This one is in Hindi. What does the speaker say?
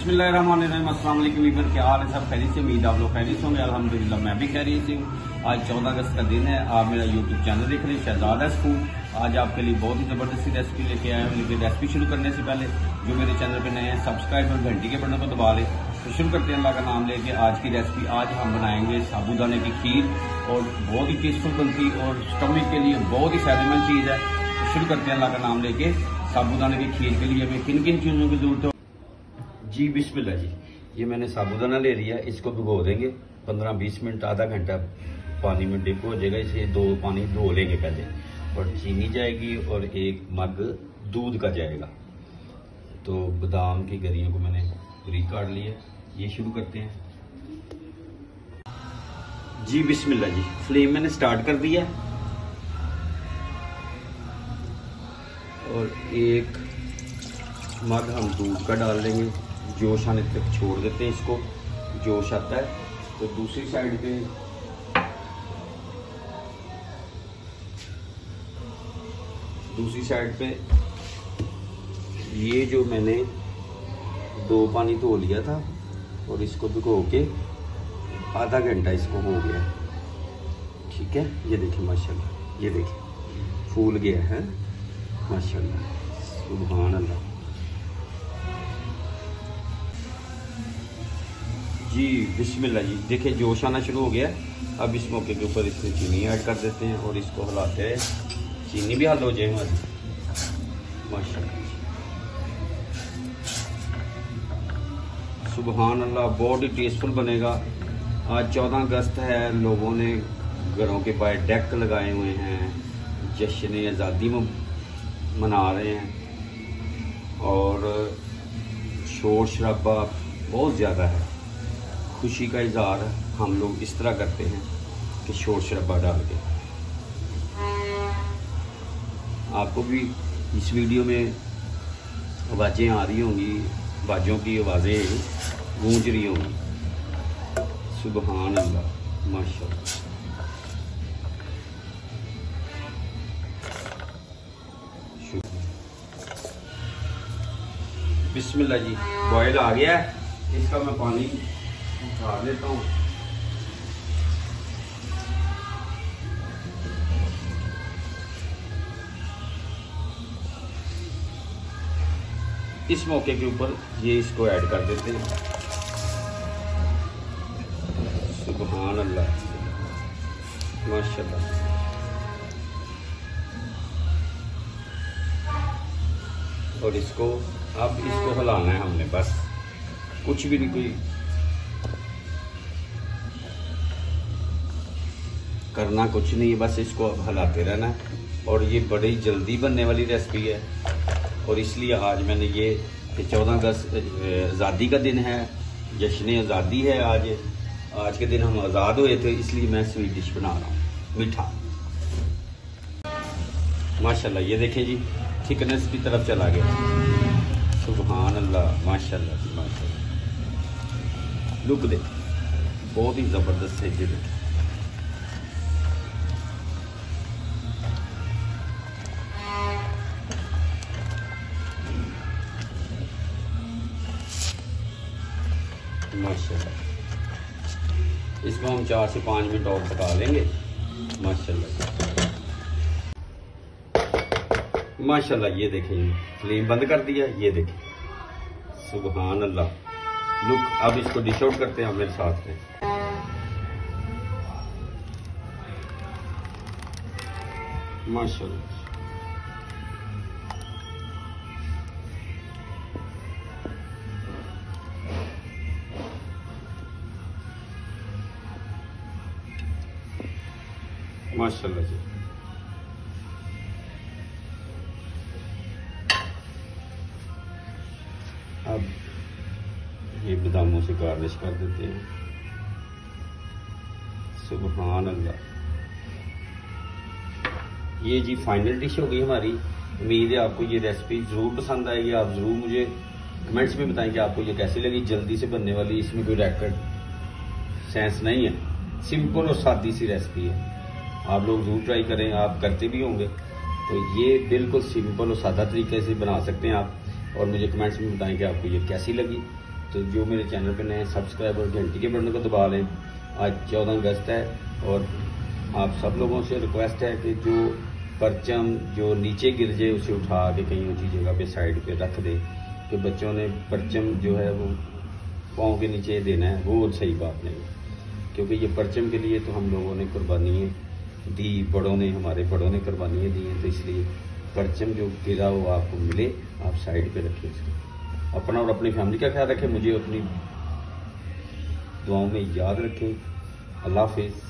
बिस्मिल्लाहिर्रहमानिर्रहीम। अस्सलाम वालेकुम वीवर, क्या हाल है? सब खैरियत से? उम्मीद आप लोग खैरियत होंगे। अल्हम्दुलिल्लाह मैं भी खैरियत से हूँ। आज 14 अगस्त का दिन है। आप मेरा यूट्यूब चैनल देख रहे हैं शहजादा फूड। आज आपके लिए बहुत ही जबरदस्ती रेसिपी लेके आए हैं। लेकिन रेसिपी शुरू करने से पहले जो मेरे चैनल पर नए हैं सब्सक्राइब और घंटी के बटन को दबा लें। तो शुरू करते हैं अल्लाह का नाम लेके आज की रेसिपी। आज हम बनाएंगे साबूदाने की खीर और बहुत ही टेस्टफुल बनती और स्टमक के लिए बहुत ही फायदेमंद चीज़ है। तो शुरू करते हैं अल्लाह का नाम लेके। साबूदाने की खीर के लिए हमें किन किन चीज़ों की जरूरत है जी? बिस्मिल्लाह जी। ये मैंने साबूदाना ले लिया, इसको भिगो देंगे 15-20 मिनट, आधा घंटा पानी में डिप हो जाएगा। इसे दो पानी धो लेंगे पहले, और चीनी जाएगी और एक मग दूध का जाएगा। तो बादाम की गरियों को मैंने पूरी काट लिया। ये शुरू करते हैं जी। बिस्मिल्लाह जी। फ्लेम मैंने स्टार्ट कर दिया और एक मग हम दूध का डाल देंगे। जोश आने तक छोड़ देते हैं इसको। जोश आता है तो दूसरी साइड पे ये जो मैंने 2 पानी धो लिया था और इसको भिगो के आधा घंटा इसको हो गया। ठीक है, ये देखिए माशाल्लाह, ये देखिए फूल गया है माशाल्लाह, सुभान अल्लाह जी। बिस्मिल्लाह जी। देखिए जोश आना शुरू हो गया। अब इस मौके के ऊपर इसमें चीनी ऐड कर देते हैं और इसको हिलाते हैं। चीनी भी हल हो जाए हमारी माशाल्लाह, सुभान अल्लाह। बहुत ही टेस्टफुल बनेगा। आज 14 अगस्त है, लोगों ने घरों के बाहर डेक लगाए हुए हैं, जश्न आज़ादी में मना रहे हैं और शोर शराबा बहुत ज़्यादा है। खुशी का इजहार हम लोग इस तरह करते हैं कि शोर शराबा डाल के। आपको भी इस वीडियो में आवाज़ें आ रही होंगी, बाजों की आवाज़ें गूंज रही होंगी। सुभान अल्लाह माशाल्लाह। बिस्मिल्लाह जी। बॉयल आ गया है, इसका मैं पानी उतार लेता हूँ। इस मौके के ऊपर ये इसको ऐड कर देते हैं। सुभान अल्लाह माशाल्लाह। और इसको अब इसको हिलाना है हमने, बस कुछ भी नहीं, कोई करना कुछ नहीं है, बस इसको हिलाते रहना है। और ये बड़ी जल्दी बनने वाली रेसिपी है और इसलिए आज मैंने ये 14 अगस्त आज़ादी का दिन है, जश्न आज़ादी है। आज के दिन हम आज़ाद हुए थे, इसलिए मैं स्वीट डिश बना रहा हूँ, मीठा माशाल्लाह। ये देखें जी, थिकनेस की तरफ चला गया। सुभान अल्लाह माशाल्लाह माशाल्लाह। लुक दे, बहुत ही ज़बरदस्त है जी। माशाल्लाह। इसको हम 4 से 5 मिनट और पका लेंगे माशाल्लाह माशाल्लाह। ये देखें, फ्लेम बंद कर दिया। ये देखें सुभान अल्लाह लुक। अब इसको डिश आउट करते हैं मेरे साथ में। माशाल्लाह माशाल्लाह जी। अब ये बादामों से गार्निश कर देते हैं। सुभान अल्लाह। ये जी फाइनल डिश हो गई हमारी। उम्मीद है आपको ये रेसिपी ज़रूर पसंद आएगी। आप ज़रूर मुझे कमेंट्स में बताएं कि आपको ये कैसी लगी। जल्दी से बनने वाली, इसमें कोई रैकेट सेंस नहीं है, सिंपल और सादी सी रेसिपी है। आप लोग जरूर ट्राई करें, आप करते भी होंगे। तो ये बिल्कुल सिंपल और सादा तरीके से बना सकते हैं आप। और मुझे कमेंट्स में बताएं कि आपको ये कैसी लगी। तो जो मेरे चैनल पे नए सब्सक्राइबर घंटी के बटन को दबा लें। आज 14 अगस्त है और आप सब लोगों से रिक्वेस्ट है कि जो परचम जो नीचे गिर जाए उसे उठा के कहीं ऊँची जगह पे साइड पे रख दें, कि बच्चों ने परचम जो है वो पाँव के नीचे देना है, वो सही बात नहीं, क्योंकि ये परचम के लिए तो हम लोगों ने कुर्बानियाँ दी, बड़ों ने, हमारे बड़ों ने कुर्बानियाँ दी हैं, तो इसलिए परचम जो गिरा वो आपको मिले, आप साइड पे रखें इसको। अपना और अपनी फैमिली का ख्याल रखें, मुझे अपनी दुआओं में याद रखें। अल्लाह हाफिज़।